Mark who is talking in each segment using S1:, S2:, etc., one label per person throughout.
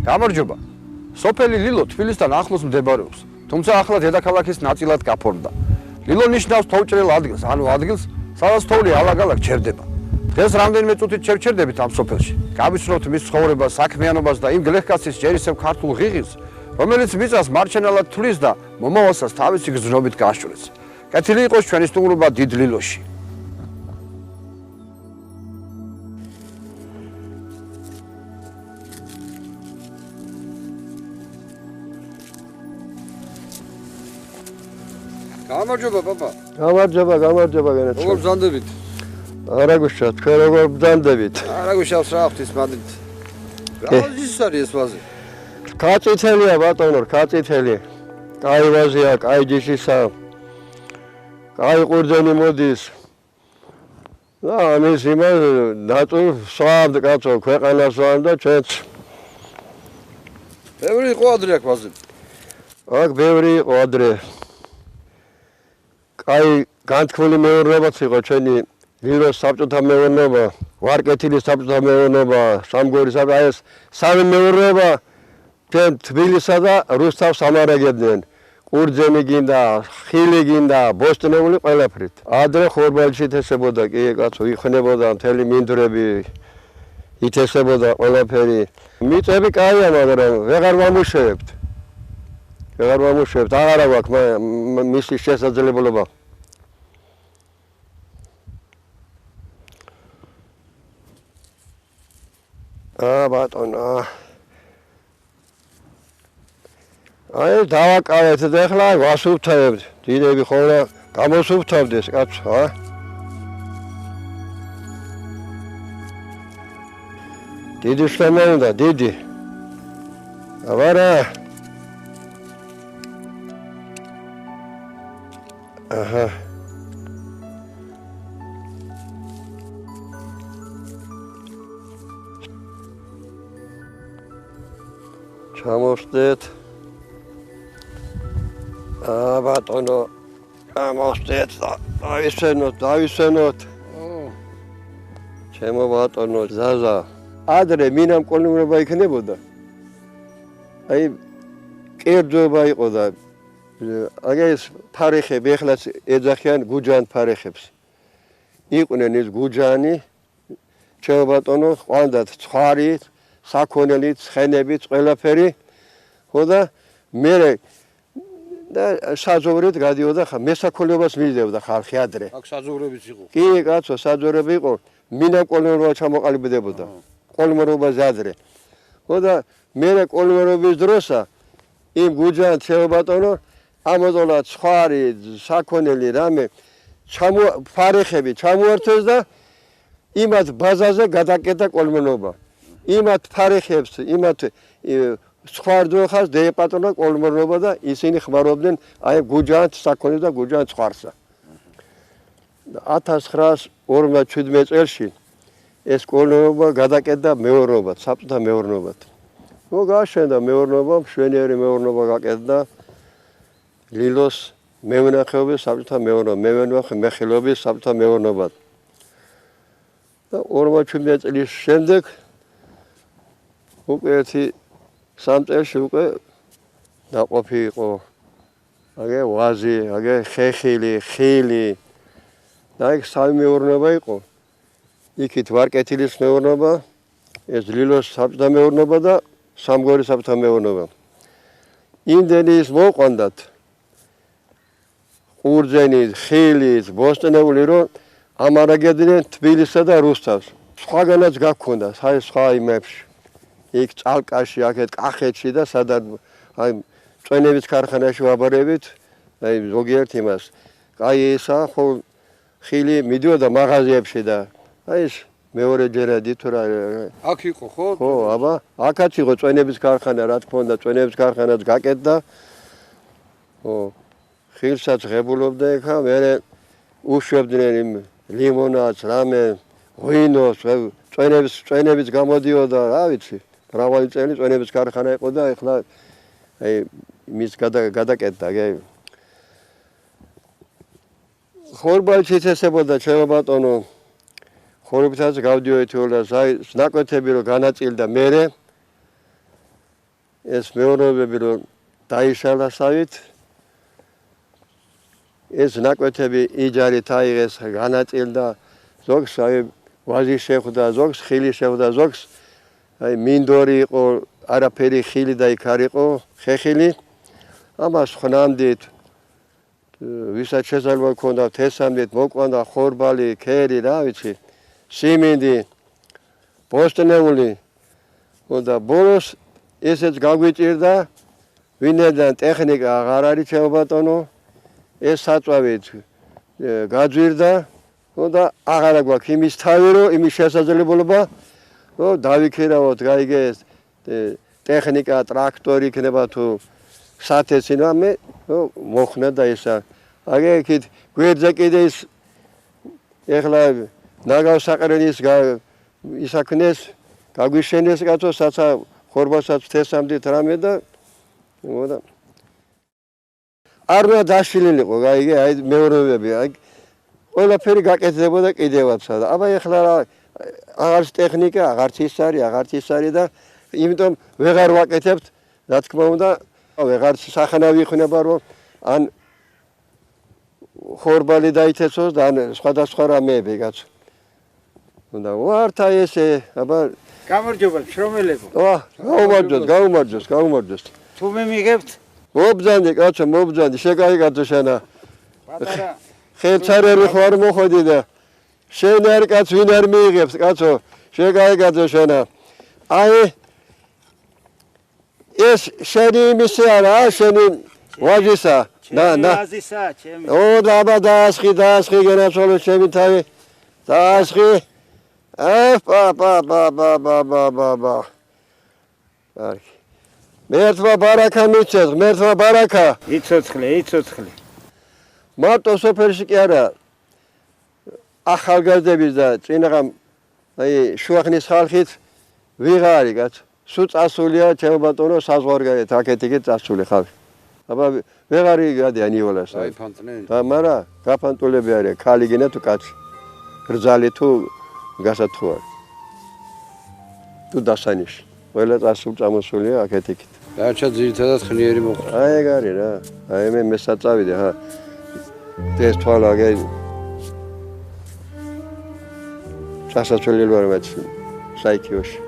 S1: გამარჯობა. სოფელი ლილო თბილისთან ახლოს მდებარეობს, თუმცა ახლა დედაქალაქის ნაწილად გაფორმდა. ლილო ნიშნავს თოვჭრელ ადგილს, ანუ ადგილს, სადაც თოვლი ალაგ-ალაგ ჩერდება. დღეს რამდენიმე წუთით შევჩერდებით ამ სოფელში. გავისურვებთ მის ცხოვრებას, საქმიანობას და იმ გლეხკაცის ჯერისევ ქართულ ღიღილს, რომელიც მიწას მარჩენალად თვლის და მომავალსაც თავისი გზნობით გასჭრეს. კეთილი იყოს ჩვენი სტუმრობა დიდ ლილოში. გამარჯობა papa.
S2: გამარჯობა განაცხადეთ.
S1: როგორ ბრძანდებით?
S2: არა გუშა, თქვენ როგორ ბრძანდებით?
S1: არა გუშავს რა ღვთის მადლით. რა ის არის ეს ვაზი?
S2: კაცითელია ბატონო, კაცითელი. კაი ვაზია, კაი ჯიშისა. კაი ყურძენი მოდის. და ამის იმას დაწუ სვავდ კაცო, ქვეყანას ვარ და ჩვენც.
S1: ბევრი იყო ადრე აქ ვაზი.
S2: აქ ბევრი იყო ადრე. კაი განთქმული მეურნეობაც იყო ჩვენი ლილოს საბჭოთა მეურნეობა, ვარკეთილის საბჭოთა მეურნეობა, სამგორის აი ეს სამი მეურნეობა ჩვენ თბილისსა და რუსთავს ამარაგებდნენ. ყურძენი გინდა, ხილი გინდა, ბოსტნეული ყველაფრით. ადრე ხორბალში ითესებოდა, კი კაცო, იხნებოდა მთელი მინდვრები, ითესებოდა ყველაფერი. მიწები კაია, მაგრამ ვეღარ ვამუშავებთ. აღარა გვაქვს მისი შესაძლებლობა. ბატონო. აი დავაკავეთ და ახლა ვასუფთავებთ. დიდები ხოლმე გამოსუფთავდეს კაცო, დიდი შრომაა, დიდი. აბარა. აჰა. ჩამოვხდეთ. ბატონო, ჩამოვხდეთ და დავისვენოთ. ჩემო ბატონო, ზაზა. ადრე მინამ კოლმეურობა იქნებოდა. აი კერძობა იყო და აგეს ფარეხები ეხლაც ეძახიან გუჯან ფარეხებს. იყვნენ ის გუჯანი, ჩემო ბატონო, ყანდათ ცხარი, საქონელი, ცხენებით, ყველაფერი. ხო და მე და საძოვრით გადიოდა ხა მესაქონლეობას მისდევდა ხალხი ადრე.
S1: აქ საძოვრებიც იყო.
S2: კი, კაცო, საძოვრები იყო. მინამ კოლმეურობა ჩამოყალიბდებოდა. კოლმეურობაზე ადრე. ხო და მე კოლმეურობის დროსა იმ გუჯან ჩემო ბატონო ამოწოლა ცხარი, საქონელი რამე ფარეხები ჩამოართვეს და იმათ ბაზაზე გადაკეტა კოლმეურობა. იმათ ფარეხებს, იმათ ცხარდოხას დაეპატრონა კოლმეურობა და ისინი ხმარობდნენ აი გუჯან საქონელს და გუჯან ცხარსა. 1957 წელს ეს კოლმეურობა გადაკეტა მეურნეობად, საბჭოთა მეურნეობად. ნუ გაშენდა მეურნეობა, მშვენიერი მეურნეობა გაკეთდა. ლილოს მევენახეობის საბჭოთა მეურნეობა, მეხილობის საბჭოთა მეურნეობა. და 57 წლის შემდეგ უკვე 3 წელში უკვე დაყოფი იყო. აგე ვაზი, აგე ხეხილი, ხილი. და იქ სამი მეურნეობა იყო. იქით ვარკეთილის მეურნეობა, ეს ლილოს საბჭოთა მეურნეობა და სამგორის საბჭოთა მეურნეობა. იმდენი ის მოყვანდათ ყურძენით, ხილით, ბოსტნეული რომ ამარაგებდნენ თბილისსა და რუსთავს. სხვაგანაც გაქონდა, აი სხვა იმებში. იქ წალკაში, აქეთ კახეთში და სადაც აი წვენების ქარხანაში ვაბარებით, აი ზოგიერთ იმას. აი ესა ხო ხილი მიდიოდა მაღაზიებში და აი ეს მეორე ჯერადი თუ რა.
S1: აქ იყო ხო?
S2: ხო, აბა, აქაც იყო წვენების ქარხანა, რა თქმა უნდა, წვენების ქარხანაც გაკეთდა. ხო. ხილსაც ღებულობდა ეხა, მერე უშვებდნენ იმ ლიმონადს, რამე, ღვინოს, წვენების გამოდიოდა, რა ვიცი. მრავალი წელი წვენების ქარხანა იყო და ეხლა აი მის გადაკეთდა, გე. ხორბალში ითესებოდა ჩემო ბატონო. ხორბითაც გავდიოდი თოლა, ნაკვეთები რომ განაწილდა მერე ეს მეურნეობები რომ დაიშალასავით ეს ნაკვეთები იჯარით აიღეს განაწილდა ზოგს აი ვაზი შეხვდა ზოგს ხილი შეხვდა ზოგს აი მინდორი იყო არაფერი ხილი და იქ არ იყო ხეხილი ამას ხრამდით ვისაც შესაძლებლობა ჰქონდა თესამდით მოყვანდა ხორბალი ქერი რა ვიცი სიმინდი პოსტნეული და ბოლოს ესეც გაგვიჭირდა ვინედან ტექნიკა აღარ არის ბატონო ეს საწვავით გაძვირდა და აღარა გვაქვს იმის თავი რომ იმის შესაძლებლობა რომ დავიქირავოთ გაიგე ეს ტექნიკა ტრაქტორი იქნება თუ სათესი რამე მოხნა და ესა აგე იქით გვერდზე კიდე ის ეხლა ნაგავსაყრელის ისაქნეს გაგვიშენეს კაცო საცა ხორბასაც თესამდით რამე და მოდა არ უნდა დაშლილიყო გაიგე აი მეურნეობები აი ყველაფერი გაკეთდებოდა კიდევაც და აბა ეხლა აღარც ტექნიკა აღარც ის არის და იმიტომ ვეღარ ვაკეთებთ რა თქმა უნდა ვეღარც სახანავი ხნება რომ ან ხორბალი დაითესოს და ან სხვადასხვა რამეები კაცო და ვართ აი ესე აბა
S3: გამარჯობა შრომელებო
S2: გაუმარჯოს
S3: თუ მე მიგებთ
S2: მობძანდი კაცო მობძანდი შეგაიგათო შენა
S3: პატარა
S2: ხელცარელი ხო არ მოხოდი და შენ არ კაც ვინ არ მიიღებს კაცო შეგაიგათო შენა აი ეს შენი იმისი არა შენი ვაჟისა
S3: ვაჟისა ჩემი
S2: ო დაბა დაასხი გენაცვალე ჩემი თავი დაასხი პა აი მერთვა ბარაკა მიცეს მერთვა ბარაკა
S3: იცოცხლე
S2: მარტო სოფელში კი არა ახალგაზრდების და წინაღამ აი შუახნის ხალხით ვიღარი კაც სულ წასულია ჩემო ბატონო საზღვარგარეთ აქეთ-იქით წასული ხალხი აბა ვეღარი გადიან იოლას
S1: აი ფანტნე
S2: და მარა გაფანტულები არის ქალიგინა თუ კაცი რძალი თუ გასათხოვარი თუ დასანიში ყველა წასულ წამოსულია აქეთ-იქით
S1: დარჩა ძირითადად ხნიერი მოხდა
S2: აი ეგ არის რა აი მე მესაწავიდე ხა ეს თვალა გე სასაცვლელი ვარ მეც საიქიოში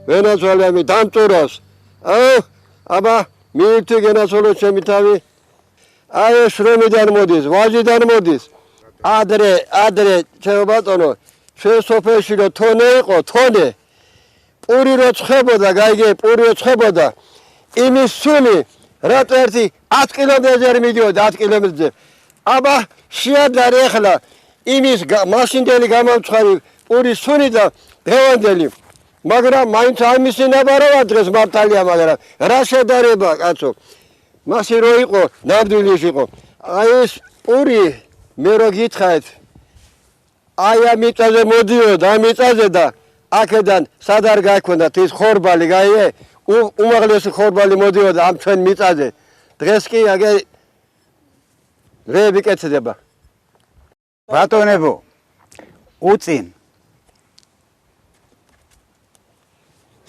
S2: ვენაცვალე დამწუროს აბა მიირთი გენაცვალე ჩემი თავი აი ეს რომიდან მოდის ვაჟიდან მოდის ადრე ჩემო ბატონო ჩვენ სოფელში რო თონე იყო თონე პური რო ცხებოდა გაიგე პური რო ცხებოდა იმის სული რატო ერთი 10 კილომეტრზე მიდიოდა 10 კილომეტრზე აბა შეადარე ახლა იმის მაშინდელი გამომცხარი პურის სული და დღევანდელი მაგრამ მაინც ამისი ნაბარავა დღეს მართალია მაგრამ რა შედარება კაცო მასე რო იყო ნამდვილის იყო აი ეს პური მე რო გითხარით აი ამ მიწაზე მოდიოდა ამ მიწაზე და აქედან სად არ გაიქონდათ ის ხორბალი გაიგე უმაღლესი ხორბალი მოდიოდა ამ ჩვენ მიწაზე დღეს კი აგე რეები კეთდება
S3: ბატონებო უწინ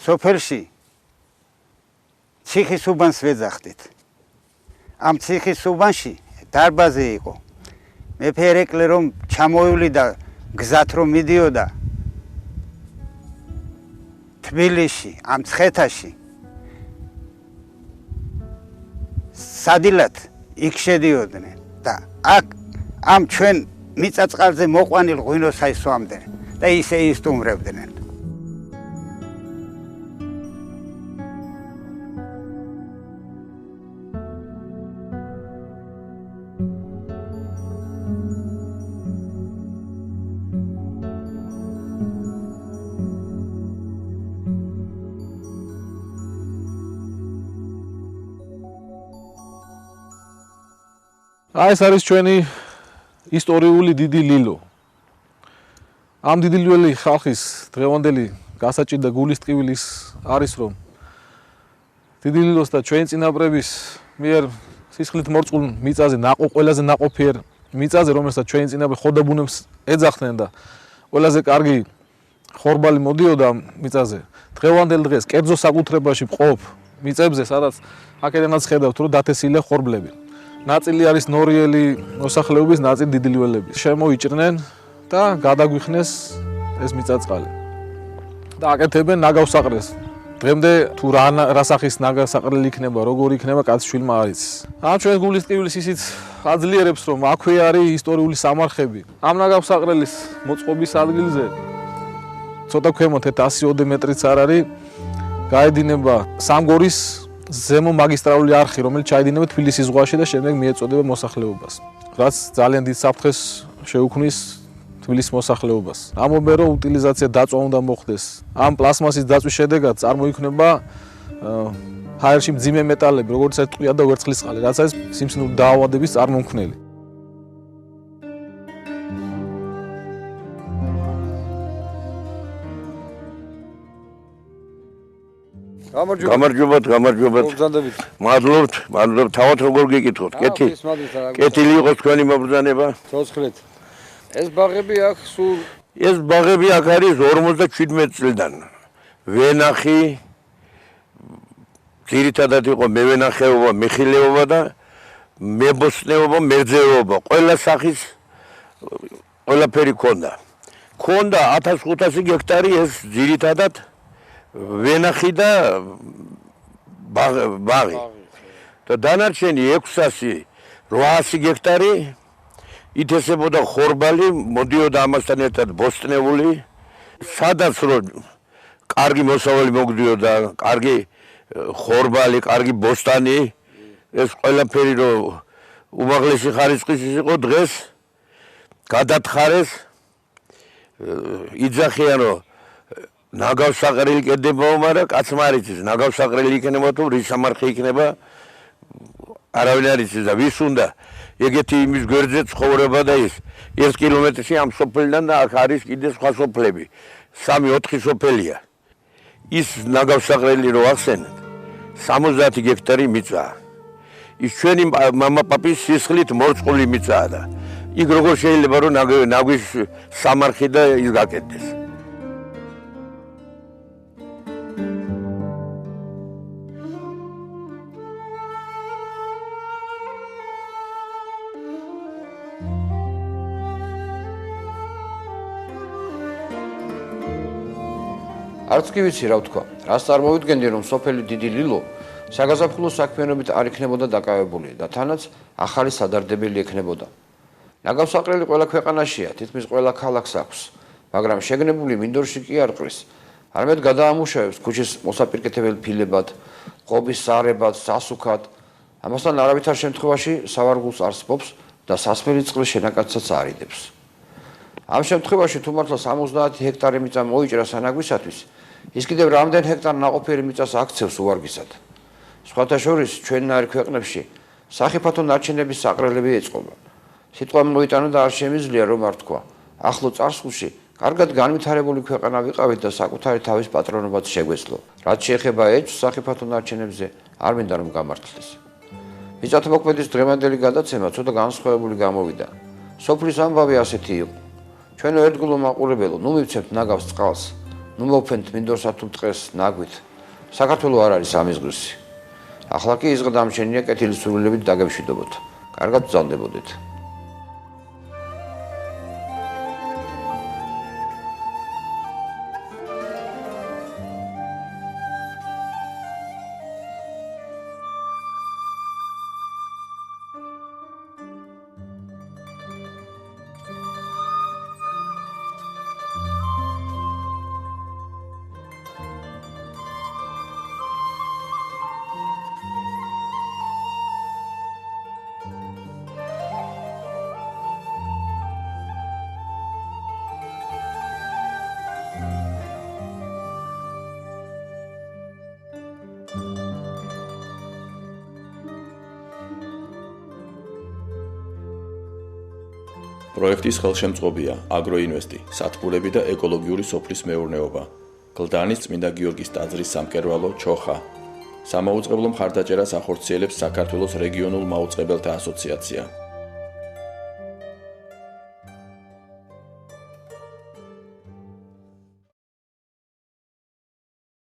S3: სოფელში ციხის უბანს ვეძახდით ამ ციხის უბანში დარბაზი იყო მეფე ერეკლე რომ ჩამოივლიდა გზად რომ მიდიოდა თბილისში ამ ცხეთაში სადილად იქ შედიოდნენ და აქ ამ ჩვენ მიწაწყალზე მოყვანილ ღვინოს აისვამდნენ და ისე ისტუმრებდნენ
S4: აი ეს არის ჩვენი ისტორიული დიდი ლილო. ამ დიდი ლილო ხალხის დღევანდელი გასაჭირდა გულის ტკივილის არის რომ დიდი ლილოს და ჩვენი წინაპრების მიერ სისხლით მორწყულ მიწაზე ყველაზე ნაყოფიერ მიწაზე, რომელსაც ჩვენი წინაპრები ხოდაბუნებს ეძახდნენ და ყველაზე კარგი ხორბალი მოდიოდა მიწაზე. დღევანდელ დღეს კერძო საკუთრებაში მყოფ მიწებზე, სადაც აქედანაც ხედავთ, რომ დათესილია ხორბლები. ნაწილი არის ნორიელი მოსახლეობის, ნაწილი დიდი ლილველები. შემოიჭრნენ და გადაგვიხნეს ეს მიწაწყალი. და აკეთებენ ნაგავსაყრელს. დღემდე თუ რა სახის ნაგავსაყრელი იქნება, როგორი იქნება, კაცი შვილმა არ იცის. ამ ჩვენ გულის ტკივილის ისიც აძლიერებს, რომ აქვე არის ისტორიული სამარხები. ამ ნაგავსაყრელის მოწყობის ადგილზე ცოტა ქვემოთ 100 მეტრიც არ არის, გაედინება სამგორის ზემო მაგისტრალური არხი, რომელიც ჩაედინება თბილისის ზღვაში და შემდეგ მიეწოდება მოსახლეობას. რაც ძალიან დიდ საფრთხეს შეუქმნის თბილისის მოსახლეობას. ამობენ, რომ უტილიზაცია დაწვა უნდა მოხდეს. ამ პლასმასის დაწვის შედეგად წარმოიქმნება ჰაერში მძიმე მეტალები, როგორც არის ტყვია და ვერცხლისწყალი, რაც არის სიმსივნური დაავადების წარმომქმნელი.
S1: გამარჯობათ.
S2: გამარჯობათ. მადლობთ. თავად როგორ გეკითხოთ? კეთილი იყოს თქვენი მობრძანება.
S1: ცოცხლეთ. ეს ბაღები აქ სულ
S2: ეს ბაღები აქ არის 57 წლიდან. ვენახი ძირითადად იყო მევენახეობა, მეხილეობა და მებოსტნეობა, მერძეობა. ყველა სახის ყველაფერი ქონდა. ქონდა 1500 გექტარი ეს ძირითადად ვენახი და ბაღი. და დანარჩენი 600-800 გექტარი ითესებოდა ხორბალი, მოდიოდა ამასთან ერთად ბოსტნეული, სადაც რომ კარგი მოსავალი მოგდიოდა, კარგი ხორბალი, კარგი ბოსტანი, ეს ყველაფერი რომ უმაღლესი ხარისხის იყო დღეს გადათხარეს, იძახიან რომ ნაგავსაყრელი კეთდებაო, მაგრამ კაცმა არ იცის, ნაგავსაყრელი იქნება თუ რის სამარხი იქნება, არავინ არ იცის და ვის უნდა ეგეთი იმის გვერდზე ცხოვრება და ის 1 კილომეტრში ამ სოფლიდან და აქ არის კიდე სხვა სოფლები. 3-4 სოფელია. ის ნაგავსაყრელი რო ახსენეთ, 70 გექტარი მიწაა. ის ჩვენი მამაპაპის სისხლით მორწყული მიწაა და იქ როგორ შეიძლება რომ ნაგვის სამარხი და ის გაკეთდეს.
S1: არც კი ვიცი რა ვთქვა. რას წარმოვიდგენდი, რომ სოფელი დიდი ლილო საგაზაფხულო საქმიანობით არ იქნებოდა დაკავებული და თანაც ახალი სადარდებელი ექნებოდა. ნაგავსაყრელი ყველა ქვეყანაშია, თითქმის ყველა ქალაქს აქვს, მაგრამ შეგნებული მინდორში კი არ ყრის. არამედ გადაამუშავებს ქუჩის მოსაპირკეთებელ ფილებად, ყობის სარებად, სასუქად. ამასთან არავითარ შემთხვევაში სავარგულს არ სპობს და სასმელი წყლის შენაკადსაც არიდებს. ამ შემთხვევაში თუ მართლა 70 ჰექტარი მიწა მოიჭრა სანაგვისათვის, ის კიდევ რამდენ ჰექტარ ნაყოფიერი მიწას აქცევს უვარგისად. სხვათა შორის ჩვენნაირ ქვეყნებში სახიფათო ნარჩენების საყრელები ეწყობა. სიტყვა მოიტანა და არ შემიძლია რომ არ თქვა. ახლო წარსულში კარგად განვითარებული ქვეყანა ვიყავით და საკუთარი თავის პატრონობაც შეგვეძლო. რაც შეეხება ეჭვს სახიფათო ნარჩენებზე, არ მინდა რომ გამართლდეს. მიწათმოქმედის დღევანდელი გადაცემა ცოტა განსხვავებული გამოვიდა. სოფლის ამბავი ასეთი იყო. ჩვენო ერთგულო მაყურებელო, ნუ მივცემთ ნაგავს წყალს, ნუ მოვფენთ მინდორსა თუ ტყეს ნაგვით. საქართველო არ არის ამის ღირსი. ახლა კი იზღა დამჩენია კეთილი სურვილებით დაგემშვიდობოთ. კარგად ბრძანდებოდეთ.
S5: პროექტის ხელშემწყობია აგროინვესტი, სათბურები და ეკოლოგიური სოფლის მეურნეობა. გლდანის წმინდა გიორგის ტაძრის სამკერვალო ჩოხა. სამაუწყებლო მხარდაჭერას ახორციელებს საქართველოს რეგიონულ მაუწყებელთა ასოციაცია.